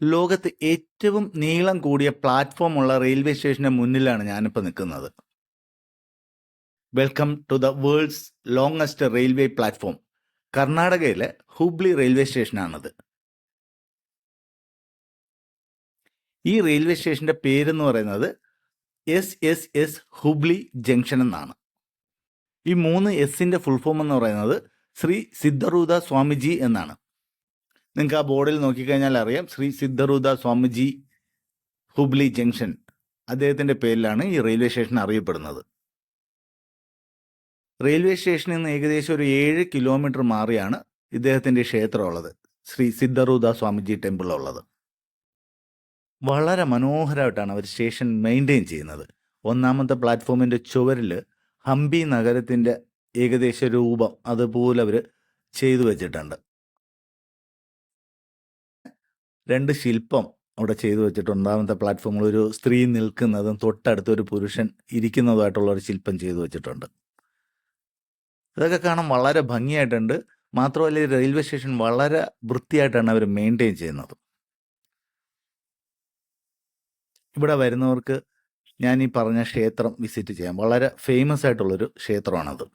ലോകത്ത് ഏറ്റവും നീളം കൂടിയ പ്ലാറ്റ്ഫോം ഉള്ള റെയിൽവേ സ്റ്റേഷന്റെ മുന്നിലാണ് ഞാനിപ്പോൾ നിൽക്കുന്നത്. Welcome to the world's longest railway platform. കർണാടകയിലെ ഹുബ്ലി റെയിൽവേ സ്റ്റേഷനാണത്. ഈ റെയിൽവേ സ്റ്റേഷന്റെ പേരെന്ന് പറയുന്നത് SSS ഹുബ്ലി ജംഗ്ഷൻ എന്നാണ്. ഈ 3 എസിന്റെ ഫുൾ ഫോം എന്ന് പറയുന്നത് ശ്രീ സിദ്ധറൂദ സ്വാമിജി എന്നാണ്. നിങ്ങൾക്ക് ആ ബോർഡിൽ നോക്കിക്കഴിഞ്ഞാൽ അറിയാം, ശ്രീ സിദ്ധറൂദ സ്വാമിജി ഹുബ്ലി ജംഗ്ഷൻ. അദ്ദേഹത്തിന്റെ പേരിലാണ് ഈ റെയിൽവേ സ്റ്റേഷൻ അറിയപ്പെടുന്നത്. റെയിൽവേ സ്റ്റേഷനിൽ നിന്ന് ഏകദേശം ഒരു 7 കിലോമീറ്റർ മാറിയാണ് ഇദ്ദേഹത്തിന്റെ ക്ഷേത്രം ഉള്ളത്, ശ്രീ സിദ്ധറൂദ സ്വാമിജി ടെമ്പിൾ ഉള്ളത്. വളരെ മനോഹരമായിട്ടാണ് അവർ സ്റ്റേഷൻ മെയിൻറ്റെയിൻ ചെയ്യുന്നത്. 1ാമത്തെ പ്ലാറ്റ്ഫോമിന്റെ ചുവരിൽ ഹംപി നഗരത്തിന്റെ ഏകദേശ രൂപം അതുപോലെ അവർ ചെയ്തു വെച്ചിട്ടുണ്ട്. 2 ശില്പം അവിടെ ചെയ്തു വെച്ചിട്ടുണ്ട്. 1ാമത്തെ പ്ലാറ്റ്ഫോമിൽ ഒരു സ്ത്രീ നിൽക്കുന്നതും തൊട്ടടുത്ത് ഒരു പുരുഷൻ ഇരിക്കുന്നതുമായിട്ടുള്ള ഒരു ശില്പം ചെയ്തു വെച്ചിട്ടുണ്ട്. ഇതൊക്കെ കാണാൻ വളരെ ഭംഗിയായിട്ടുണ്ട്. മാത്രമല്ല, ഈ റെയിൽവേ സ്റ്റേഷൻ വളരെ വൃത്തിയായിട്ടാണ് അവർ മെയിൻറ്റെയിൻ ചെയ്യുന്നത്. ഇവിടെ വരുന്നവർക്ക് ഞാൻ ഈ പറഞ്ഞ ക്ഷേത്രം വിസിറ്റ് ചെയ്യാം. വളരെ ഫേമസ് ആയിട്ടുള്ളൊരു ക്ഷേത്രമാണത്.